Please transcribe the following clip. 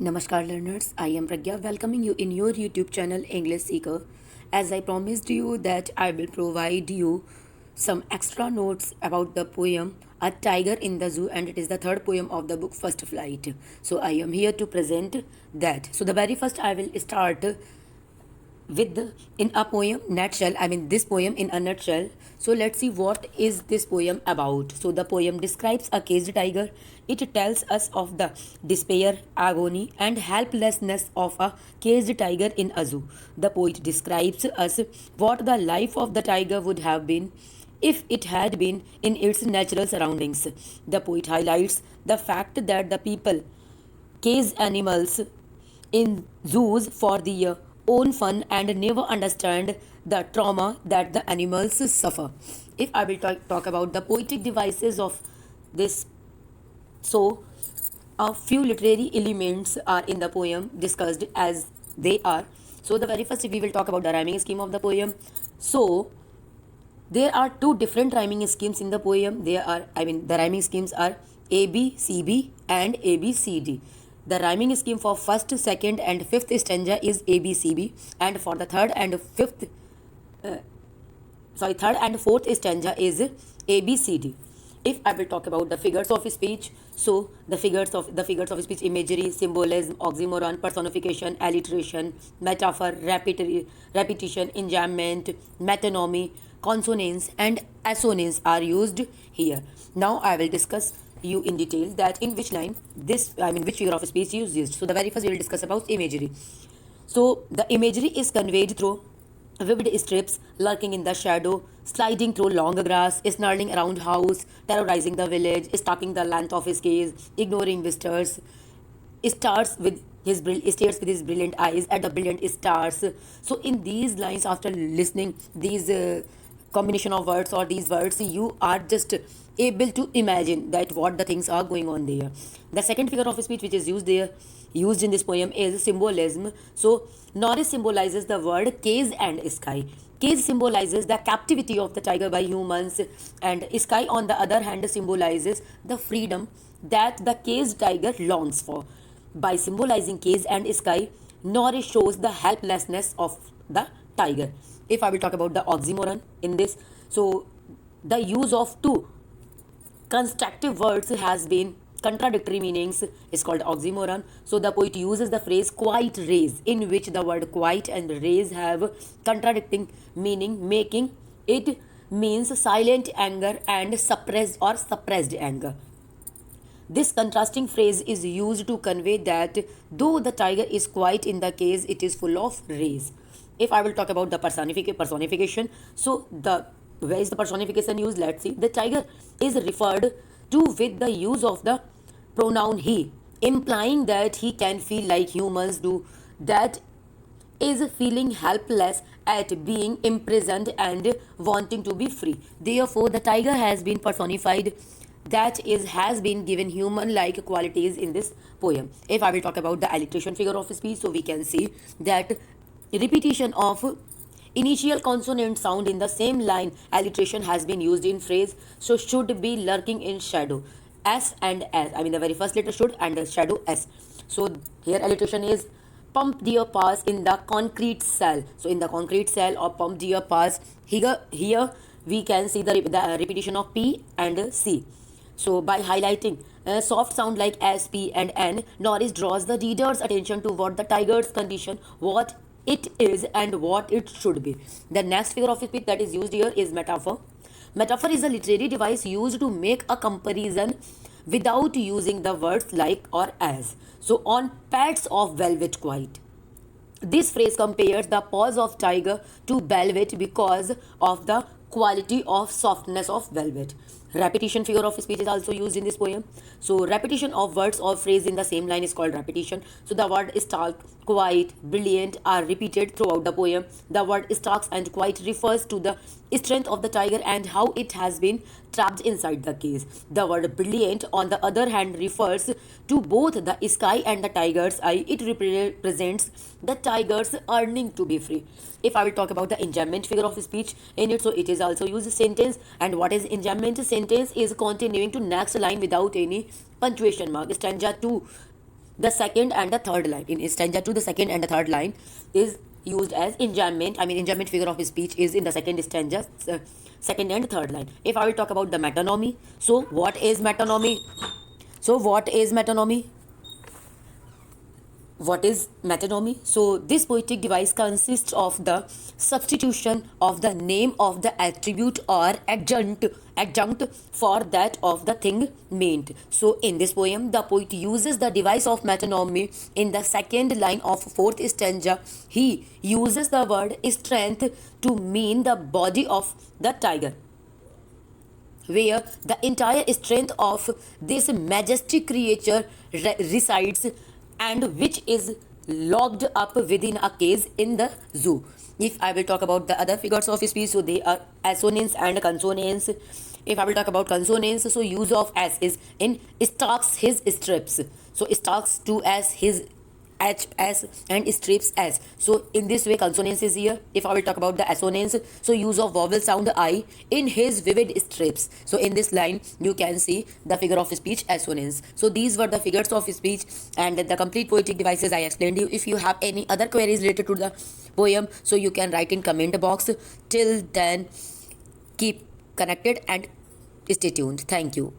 Namaskar learners, I am Pragya welcoming you in your YouTube channel English Seeker. As I promised you that I will provide you some extra notes about the poem A Tiger in the Zoo, and it is the third poem of the book First Flight. So I am here to present that. So the very first I will start with in a poem nutshell, this poem in a nutshell. So let's see what is this poem about. So the poem describes a caged tiger. It tells us of the despair, agony and helplessness of a caged tiger in a zoo. The poet describes us what the life of the tiger would have been if it had been in its natural surroundings. The poet highlights the fact that the people cage animals in zoos for their own fun and never understand the trauma that the animals suffer. If I will talk about the poetic devices of this, so a few literary elements are in the poem discussed as they are. So the very first we will talk about the rhyming scheme of the poem. So there are two different rhyming schemes in the poem. The rhyming schemes are A B C B and A B C D. The rhyming scheme for first, second, and fifth stanza is A B C B, and for the third and fourth stanza is A B C D. If I will talk about the figures of speech, so the figures of speech: imagery, symbolism, oxymoron, personification, alliteration, metaphor, repetition, enjambment, metonymy, consonants, and assonance are used here. Now I will discuss you in detail that in which line which figure of speech is used. So the very first we will discuss about imagery. So the imagery is conveyed through vivid strips lurking in the shadow, sliding through long grass, snarling around house, terrorizing the village, stalking the length of his gaze, ignoring visitors, stares with his brilliant eyes at the brilliant stars. So in these lines, after listening these combination of words or these words, you are just able to imagine that what the things are going on there. The second figure of speech which is used in this poem is symbolism. So Norris symbolizes the word cage and sky. Cage symbolizes the captivity of the tiger by humans, and sky on the other hand symbolizes the freedom that the caged tiger longs for. By symbolizing cage and sky, Norris shows the helplessness of the tiger. If I will talk about the oxymoron in this, so the use of two constructive words has been contradictory meanings is called oxymoron. So the poet uses the phrase quite raise, in which the word quite and raise have contradicting meaning, making it means silent anger and suppressed anger. This contrasting phrase is used to convey that though the tiger is quiet in the cage, it is full of rays. If I will talk about the personification, so where is the personification used? Let's see. The tiger is referred to with the use of the pronoun he, implying that he can feel like humans do, that is feeling helpless at being imprisoned and wanting to be free. Therefore, the tiger has been personified, that is has been given human like qualities in this poem. If I will talk about the alliteration figure of speech, so we can see that repetition of initial consonant sound in the same line, alliteration has been used in phrase so should be lurking in shadow. S and S, the very first letter should and the shadow S. So here alliteration is pump dear pass in the concrete cell. So in the concrete cell or pump dear pass, here we can see the repetition of P and C. So by highlighting a soft sound like S, P and N, Norris draws the reader's attention to what the tiger's condition, what it is and what it should be. The next figure of speech that is used here is metaphor. Metaphor is a literary device used to make a comparison without using the words like or as. So on pads of velvet quiet, this phrase compares the paws of tiger to velvet because of the quality of softness of velvet. Repetition figure of speech is also used in this poem. So repetition of words or phrase in the same line is called repetition. So the word stalk, quiet, brilliant are repeated throughout the poem. The word stalks and quiet refers to the strength of the tiger and how it has been trapped inside the cage. The word brilliant on the other hand refers to both the sky and the tiger's eye. It represents the tiger's yearning to be free. If I will talk about the enjambment figure of speech in it, so it is also used sentence. And what is enjambment? Sentence is continuing to next line without any punctuation mark. Stanza 2 the second and the third line. In stanza 2, the second and the third line is used as enjambment. I mean, enjambment figure of speech is in the second stanza, second and third line. If I will talk about the metonymy, so what is metonymy? So what is metonymy? What is metonymy? So this poetic device consists of the substitution of the name of the attribute or adjunct for that of the thing meant. So in this poem, the poet uses the device of metonymy. In the second line of fourth stanza, he uses the word strength to mean the body of the tiger, where the entire strength of this majestic creature resides, and which is locked up within a cage in the zoo. If I will talk about the other figures of speech, so they are assonance and consonance. If I will talk about consonance, so use of s is in stalks his strips. So stalks to as his H S and strips S. So in this way consonance is here. If I will talk about the assonance, so use of vowel sound I in his vivid strips. So in this line you can see the figure of speech assonance. So these were the figures of speech and the complete poetic devices I explained you. If you have any other queries related to the poem, so you can write in comment box. Till then, keep connected and stay tuned. Thank you.